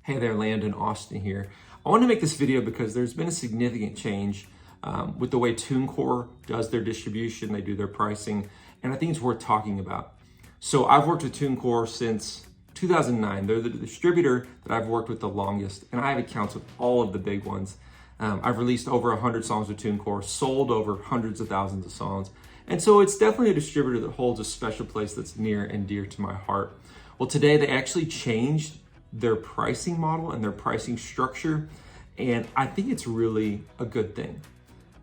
Hey there, Landon, Austin here. I want to make this video because there's been a significant change with the way TuneCore does their distribution, they do their pricing, and I think it's worth talking about. So I've worked with TuneCore since 2009. They're the distributor that I've worked with the longest, and I have accounts with all of the big ones. I've released over 100 songs with TuneCore, sold over hundreds of thousands of songs, and so it's definitely a distributor that holds a special place that's near and dear to my heart. Well, today they actually changed their pricing model and their pricing structure, and I think it's really a good thing.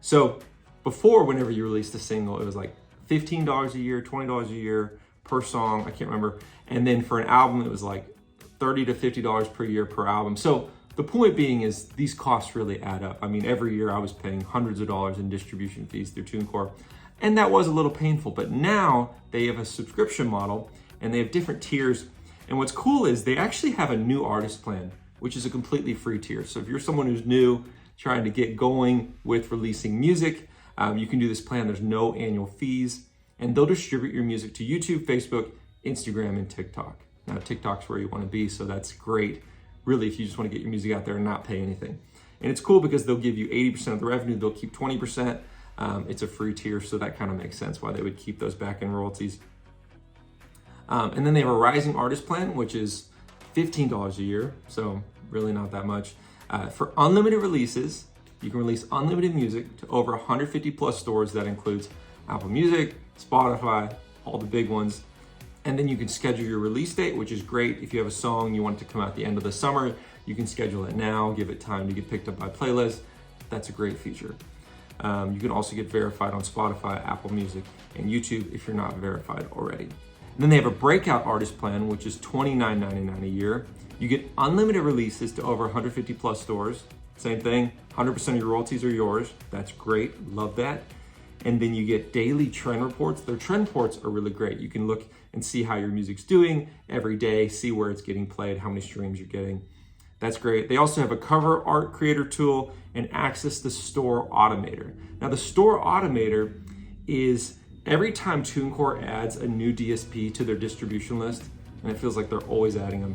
So before, whenever you released a single, it was like $15 a year, $20 a year per song, I can't remember, and then for an album it was like $30 to $50 per year per album. So the point being is these costs really add up. I mean, every year I was paying hundreds of dollars in distribution fees through TuneCore, and that was a little painful. But now they have a subscription model and they have different tiers. And what's cool is they actually have a new artist plan, which is a completely free tier. So if you're someone who's new, trying to get going with releasing music, you can do this plan. There's no annual fees, and they'll distribute your music to YouTube, Facebook, Instagram, and TikTok. Now, TikTok's where you want to be, so that's great, really, if you just want to get your music out there and not pay anything. And it's cool because they'll give you 80% of the revenue, they'll keep 20%. It's a free tier, so that kind of makes sense why they would keep those back-end royalties. And then they have a rising artist plan, which is $15 a year, so really not that much. For unlimited releases, you can release unlimited music to over 150 plus stores. That includes Apple Music, Spotify, all the big ones. And then you can schedule your release date, which is great. If you have a song you want it to come out at the end of the summer, you can schedule it now, give it time to get picked up by playlists. That's a great feature. You can also get verified on Spotify, Apple Music, and YouTube if you're not verified already. And then they have a breakout artist plan, which is $29.99 a year. You get unlimited releases to over 150 plus stores. Same thing, 100% of your royalties are yours. That's great, love that. And then you get daily trend reports. Their trend reports are really great. You can look and see how your music's doing every day, see where it's getting played, how many streams you're getting. That's great. They also have a cover art creator tool and access the store automator. Now the store automator is every time TuneCore adds a new DSP to their distribution list, and it feels like they're always adding them,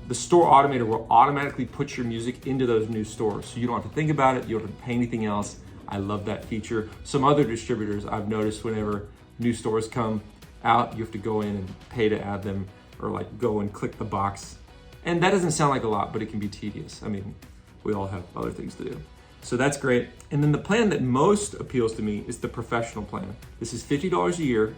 the store automator will automatically put your music into those new stores. So you don't have to think about it, you don't have to pay anything else. I love that feature. Some other distributors I've noticed whenever new stores come out, you have to go in and pay to add them, or like go and click the box. And that doesn't sound like a lot, but it can be tedious. I mean, we all have other things to do. So that's great. And then the plan that most appeals to me is the professional plan. This is $50 a year.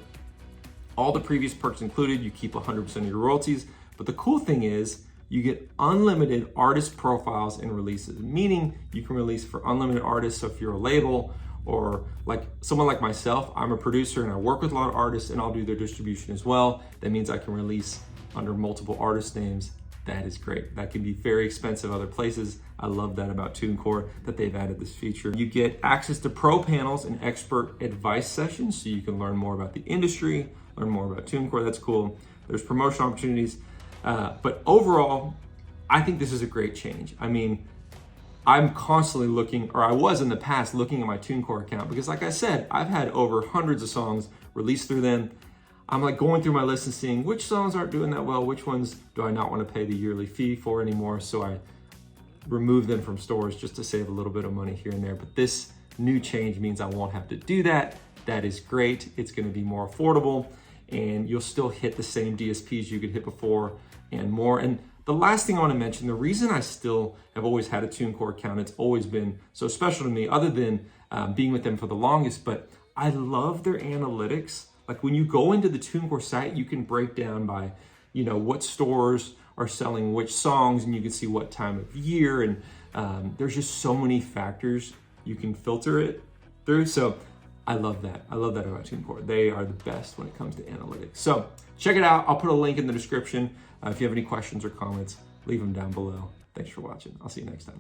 All the previous perks included, you keep 100% of your royalties. But the cool thing is you get unlimited artist profiles and releases, meaning you can release for unlimited artists. So if you're a label or like someone like myself, I'm a producer and I work with a lot of artists and I'll do their distribution as well. That means I can release under multiple artist names. That is great. That can be very expensive other places. I love that about TuneCore, that they've added this feature. You get access to pro panels and expert advice sessions, so you can learn more about the industry, learn more about TuneCore. That's cool. There's promotional opportunities. But overall, I think this is a great change. I mean, I'm constantly looking, or I was in the past looking at my TuneCore account, because like I said, I've had over hundreds of songs released through them. I'm like going through my list and seeing which songs aren't doing that well, which ones do I not want to pay the yearly fee for anymore. So I remove them from stores just to save a little bit of money here and there. But this new change means I won't have to do that. That is great. It's going to be more affordable and you'll still hit the same DSPs you could hit before and more. And the last thing I want to mention, the reason I still have always had a TuneCore account, it's always been so special to me, other than being with them for the longest, but I love their analytics. Like when you go into the TuneCore site, you can break down by, what stores are selling which songs, and you can see what time of year. And there's just so many factors you can filter it through. So I love that. I love that about TuneCore. They are the best when it comes to analytics. So check it out. I'll put a link in the description. If you have any questions or comments, leave them down below. Thanks for watching. I'll see you next time.